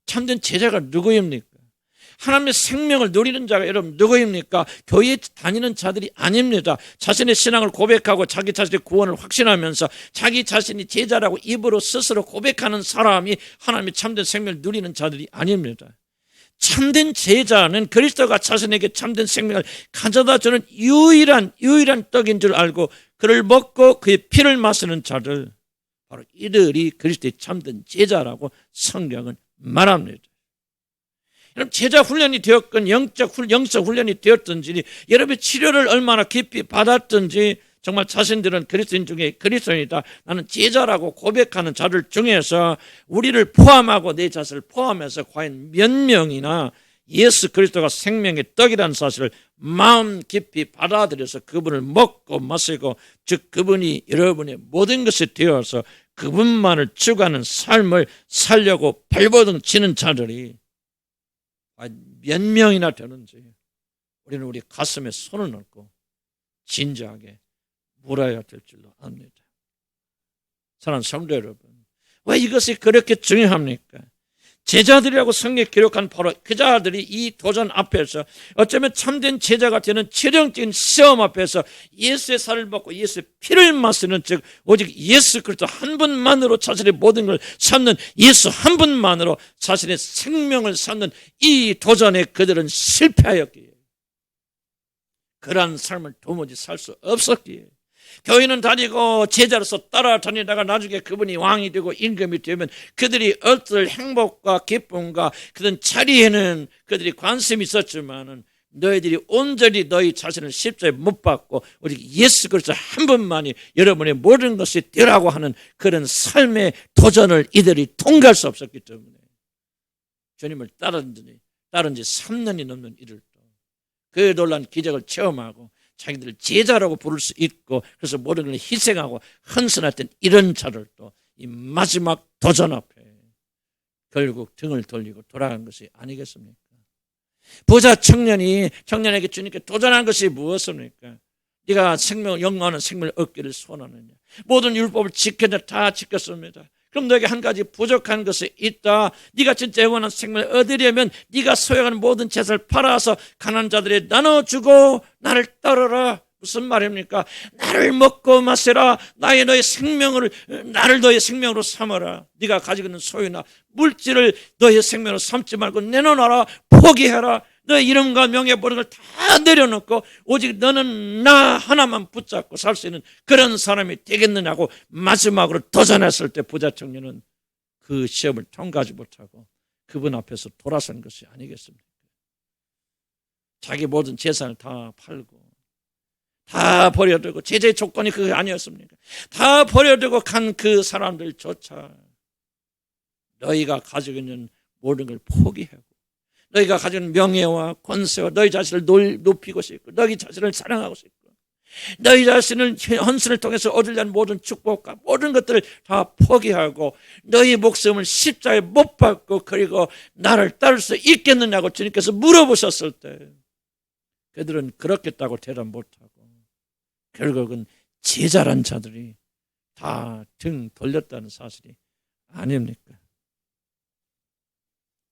A: 참된 제자가 누구입니까? 하나님의 생명을 누리는 자가 여러분 누구입니까? 교회에 다니는 자들이 아닙니다. 자신의 신앙을 고백하고 자기 자신의 구원을 확신하면서 자기 자신이 제자라고 입으로 스스로 고백하는 사람이 하나님의 참된 생명을 누리는 자들이 아닙니다. 참된 제자는 그리스도가 자신에게 참된 생명을 가져다 주는 유일한 떡인 줄 알고 그를 먹고 그의 피를 마시는 자들, 바로 이들이 그리스도의 참된 제자라고 성경은 말합니다. 여러분 제자 훈련이 되었건 영적 훈련이 되었든지 여러분의 치료를 얼마나 깊이 받았든지 정말 자신들은 그리스도인 중에 그리스도인이다, 나는 제자라고 고백하는 자들 중에서 우리를 포함하고 내 자신을 포함해서 과연 몇 명이나 예수 그리스도가 생명의 떡이라는 사실을 마음 깊이 받아들여서 그분을 먹고 마시고, 즉 그분이 여러분의 모든 것이 되어서 그분만을 추구하는 삶을 살려고 발버둥 치는 자들이 몇 명이나 되는지 우리는 우리 가슴에 손을 얹고 진지하게 물어야 될 줄로 압니다. 사랑하는 성도 여러분, 왜 이것이 그렇게 중요합니까? 제자들이라고 성경에 기록한 바로 그 자들이 이 도전 앞에서 어쩌면 참된 제자가 되는 최종적인 시험 앞에서 예수의 살을 먹고 예수의 피를 마시는, 즉 오직 예수 그리스도 한 분만으로 자신의 모든 걸 삼는, 예수 한 분만으로 자신의 생명을 삼는 이 도전에 그들은 실패하였기에, 그러한 삶을 도무지 살 수 없었기에 교회는 다니고 제자로서 따라다니다가 나중에 그분이 왕이 되고 임금이 되면 그들이 얻을 행복과 기쁨과 그런 자리에는 그들이 관심이 있었지만은 너희들이 온전히 너희 자신을 십자가에 못 박고 오직 예수 그리스도 한 분만이 여러분의 모든 것이 되라고 하는 그런 삶의 도전을 이들이 통과할 수 없었기 때문에 주님을 따른 지 3년이 넘는 이들도 그 놀라운 기적을 체험하고 자기들을 제자라고 부를 수 있고 그래서 모든 걸 희생하고 헌신했던 이런 자들도 이 마지막 도전 앞에 결국 등을 돌리고 돌아간 것이 아니겠습니까? 부자 청년에게 주님께 도전한 것이 무엇입니까? 네가 영원한 생명을 얻기를 소원하느냐? 모든 율법을 지켰냐? 다 지켰습니다. 그럼 너에게 한 가지 부족한 것이 있다. 네가 진짜 영원한 생명을 얻으려면 네가 소유하는 모든 재산을 팔아서 가난한 자들에 나눠주고 나를 따르라. 무슨 말입니까? 나를 먹고 마시라. 나를 너의 생명으로 삼아라. 네가 가지고 있는 소유나 물질을 너의 생명으로 삼지 말고 내놓아라. 포기해라. 너의 이름과 명예 모든 걸 다 내려놓고 오직 너는 나 하나만 붙잡고 살 수 있는 그런 사람이 되겠느냐고 마지막으로 도전했을 때 부자 청년은 그 시험을 통과하지 못하고 그분 앞에서 돌아선 것이 아니겠습니까? 자기 모든 재산을 다 팔고 다 버려두고, 제자의 조건이 그게 아니었습니까? 다 버려두고 간 그 사람들조차 너희가 가지고 있는 모든 걸 포기하고 너희가 가지고 있는 명예와 권세와 너희 자신을 높이고 싶고 너희 자신을 사랑하고 싶고 너희 자신을 헌신을 통해서 얻으려는 모든 축복과 모든 것들을 다 포기하고 너희 목숨을 십자가에 못 박고 그리고 나를 따를 수 있겠느냐고 주님께서 물어보셨을 때 그들은 그렇겠다고 대답 못하고 결국은 제자란 자들이 다 등 돌렸다는 사실이 아닙니까?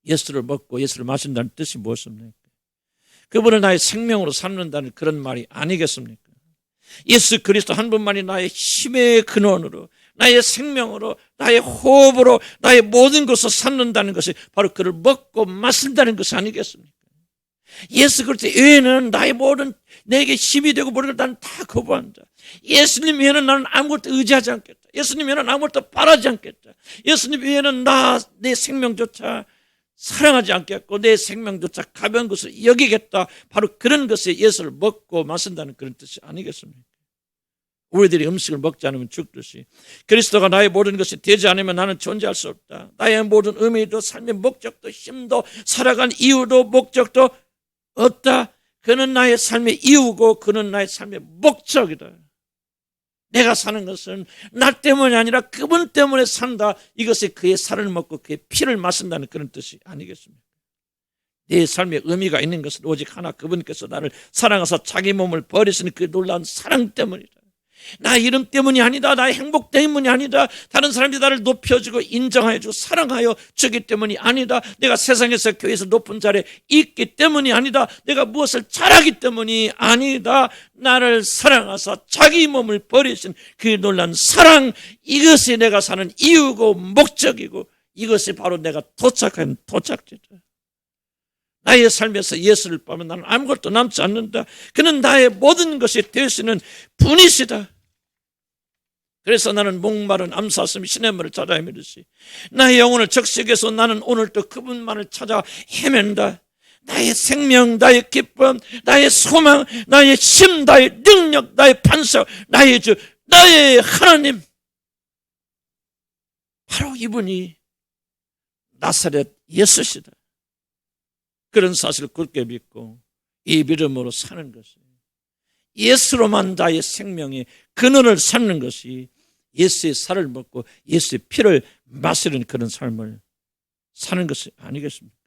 A: 예수를 먹고 예수를 마신다는 뜻이 무엇입니까? 그분을 나의 생명으로 삼는다는 그런 말이 아니겠습니까? 예수 그리스도 한 분만이 나의 힘의 근원으로, 나의 생명으로, 나의 호흡으로, 나의 모든 것을 삼는다는 것이 바로 그를 먹고 마신다는 것이 아니겠습니까? 예수 그리스도 외에는 나의 모든 내게 힘이 되고 모든 걸 나는 다 거부한다. 예수님 외에는 나는 아무것도 의지하지 않겠다. 예수님 외에는 아무것도 바라지 않겠다. 예수님 외에는 내 생명조차 사랑하지 않겠고 내 생명조차 가벼운 것을 여기겠다. 바로 그런 것에 예수를 먹고 마신다는 그런 뜻이 아니겠습니까? 우리들이 음식을 먹지 않으면 죽듯이 그리스도가 나의 모든 것이 되지 않으면 나는 존재할 수 없다. 나의 모든 의미도 삶의 목적도 힘도 살아간 이유도 목적도 없다. 그는 나의 삶의 이유고 그는 나의 삶의 목적이다. 내가 사는 것은 나 때문이 아니라 그분 때문에 산다. 이것이 그의 살을 먹고 그의 피를 마신다는 그런 뜻이 아니겠습니까? 내 삶의 의미가 있는 것은 오직 하나, 그분께서 나를 사랑하사 자기 몸을 버리시는 그 놀라운 사랑 때문이다. 나 이름 때문이 아니다. 나의 행복 때문이 아니다. 다른 사람들이 나를 높여주고 인정해주고 사랑하여 주기 때문이 아니다. 내가 세상에서 교회에서 높은 자리에 있기 때문이 아니다. 내가 무엇을 잘하기 때문이 아니다. 나를 사랑하사 자기 몸을 버리신 그 놀라운 사랑, 이것이 내가 사는 이유고 목적이고 이것이 바로 내가 도착한 도착지다. 나의 삶에서 예수를 빼면 나는 아무것도 남지 않는다. 그는 나의 모든 것이 되시는 분이시다. 그래서 나는 목마른 암사슴 시냇물을 찾아 헤매듯이 나의 영혼을 적시해서 나는 오늘도 그분만을 찾아 헤맨다. 나의 생명, 나의 기쁨, 나의 소망, 나의 힘, 나의 능력, 나의 반석, 나의 주, 나의 하나님, 바로 이분이 나사렛 예수시다. 그런 사실을 굳게 믿고 이 믿음으로 사는 것이, 예수로만 나의 생명의 근원을 삼는 것이 예수의 살을 먹고 예수의 피를 마시는 그런 삶을 사는 것이 아니겠습니까?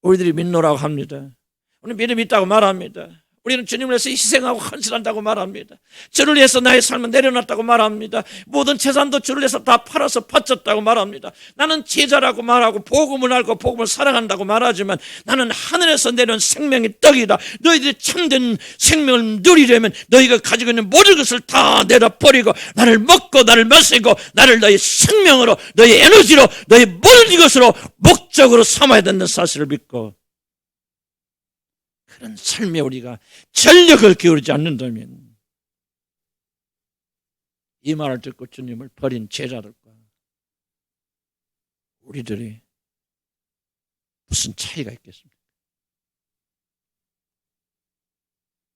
A: 우리들이 믿노라고 합니다. 우리는 믿음이 있다고 말합니다. 우리는 주님을 위해서 희생하고 헌신한다고 말합니다. 주를 위해서 나의 삶을 내려놨다고 말합니다. 모든 재산도 주를 위해서 다 팔아서 바쳤다고 말합니다. 나는 제자라고 말하고 복음을 알고 복음을 사랑한다고 말하지만 나는 하늘에서 내려온 생명의 떡이다. 너희들이 참된 생명을 누리려면 너희가 가지고 있는 모든 것을 다 내려버리고 나를 먹고 나를 마시고 나를 너희 생명으로, 너희 에너지로, 너희 모든 것으로 목적으로 삼아야 된다는 사실을 믿고 그런 삶에 우리가 전력을 기울이지 않는다면 이 말을 듣고 주님을 버린 제자들과 우리들이 무슨 차이가 있겠습니까?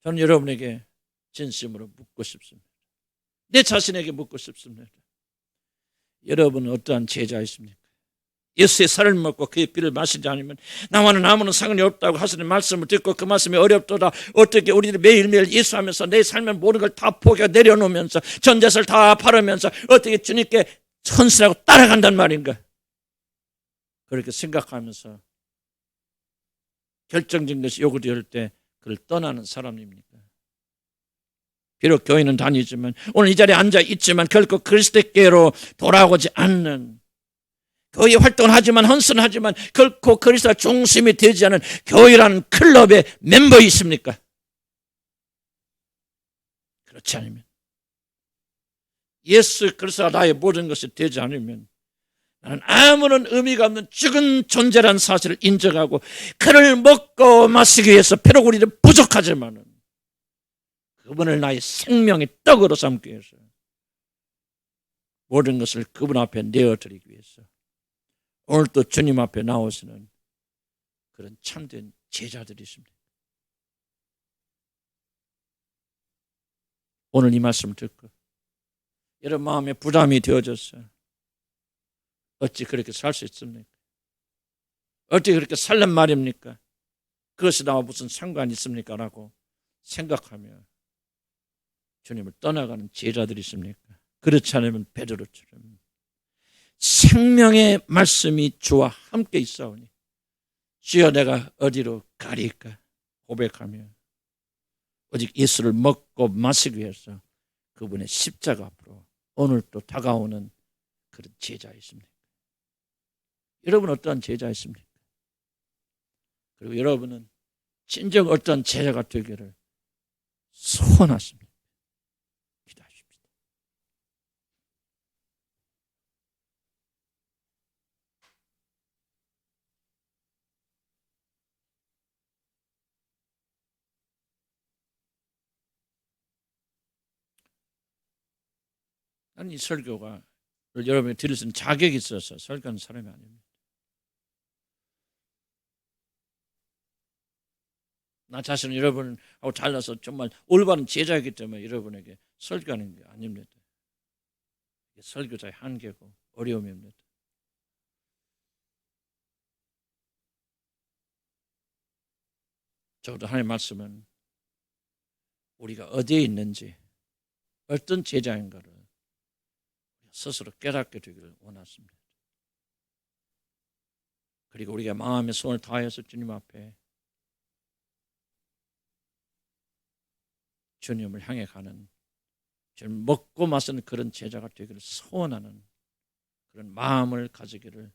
A: 저는 여러분에게 진심으로 묻고 싶습니다. 내 자신에게 묻고 싶습니다. 여러분은 어떠한 제자이십니까? 예수의 살을 먹고 그의 피를 마시지 않으면 나와는 아무런 상관이 없다고 하시는 말씀을 듣고 그 말씀이 어렵도다. 어떻게 우리들이 매일매일 예수하면서 내 삶의 모든 걸 다 포기하고 내려놓으면서 전 재산을 다 팔으면서 어떻게 주님께 헌신하고 따라간단 말인가? 그렇게 생각하면서 결정적인 것이 요구될 때 그를 떠나는 사람입니까? 비록 교회는 다니지만 오늘 이 자리에 앉아 있지만 결코 그리스도께로 돌아오지 않는, 교회 활동을 하지만 헌신하지만 결코 그리스도가 중심이 되지 않은 교회라는 클럽의 멤버 있습니까? 그렇지 않으면, 예수 그리스도가 나의 모든 것이 되지 않으면 나는 아무런 의미가 없는 죽은 존재라는 사실을 인정하고 그를 먹고 마시기 위해서 비록 우리는 부족하지만 그분을 나의 생명의 떡으로 삼기 위해서 모든 것을 그분 앞에 내어드리기 위해서 오늘 또 주님 앞에 나오시는 그런 참된 제자들이 있습니다. 오늘 이 말씀을 듣고 여러분 마음에 부담이 되어졌어요. 어찌 그렇게 살 수 있습니까? 어찌 그렇게 살란 말입니까? 그것이 나와 무슨 상관이 있습니까? 라고 생각하며 주님을 떠나가는 제자들이 있습니까? 그렇지 않으면 베드로처럼 생명의 말씀이 주와 함께 있사오니 주여 내가 어디로 가리까 고백하며 오직 예수를 먹고 마시기 위해서 그분의 십자가 앞으로 오늘 또 다가오는 그런 제자이십니까? 여러분 어떠한 제자이십니까? 그리고 여러분은 진정 어떠한 제자가 되기를 소원하십니까? 기도하십시다. 나는 이 설교가 여러분이 들을 수 있는 자격이 있어서 설교하는 사람이 아닙니다. 나 자신은 여러분하고 잘라서 정말 올바른 제자이기 때문에 여러분에게 설교하는 게 아닙니다. 설교자의 한계고 어려움입니다. 적어도 하나님의 말씀은 우리가 어디에 있는지 어떤 제자인가를 스스로 깨닫게 되기를 원하십니다. 그리고 우리가 마음의 손을 다해서 주님 앞에 주님을 향해 가는 주님 먹고 마시는 그런 제자가 되기를 소원하는 그런 마음을 가지기를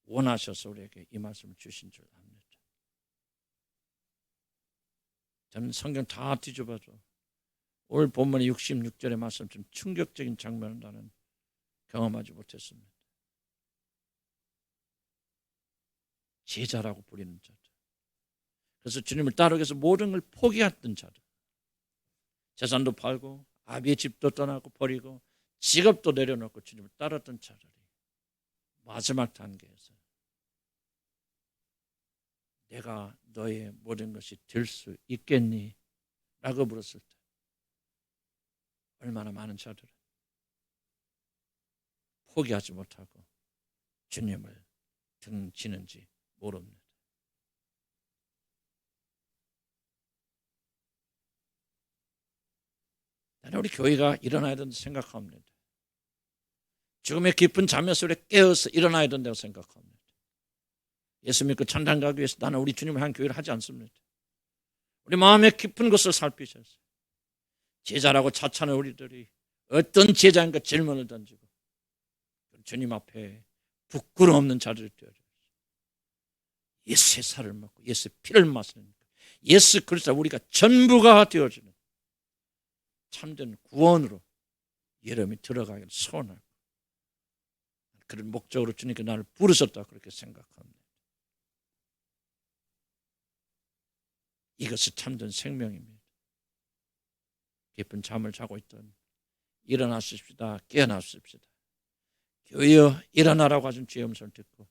A: 원하셔서 우리에게 이 말씀을 주신 줄 압니다. 저는 성경 다 뒤져봐도 오늘 본문의 66절의 말씀처럼 충격적인 장면을 나는 경험하지 못했습니다. 제자라고 부리는 자들, 그래서 주님을 따르기 위해서 모든 걸 포기했던 자들, 재산도 팔고 아비의 집도 떠나고 버리고 직업도 내려놓고 주님을 따랐던 자들이 마지막 단계에서 내가 너의 모든 것이 될 수 있겠니? 라고 물었을 때 얼마나 많은 자들은 포기하지 못하고 주님을 등지는지 모릅니다. 나는 우리 교회가 일어나야 된다고 생각합니다. 죽음의 깊은 잠에 속에 깨어서 일어나야 된다고 생각합니다. 예수 믿고 천당 가기 위해서 나는 우리 주님을 향한 교회를 하지 않습니다. 우리 마음의 깊은 것을 살피셔서 제자라고 자찬하는 우리들이 어떤 제자인가 질문을 던지고 주님 앞에 부끄러움 없는 자리를 되어주십시오. 예수의 살을 먹고 예수의 피를 마시는 예수 그리스도 우리가 전부가 되어지는 참된 구원으로 여러분이 들어가기를 소원하고 그런 목적으로 주님께 나를 부르셨다 그렇게 생각합니다. 이것이 참된 생명입니다. 깊은 잠을 자고 있던 일어나십시다. 깨어나십시다. 교회여 일어나라고 하신 주의 음성을 듣고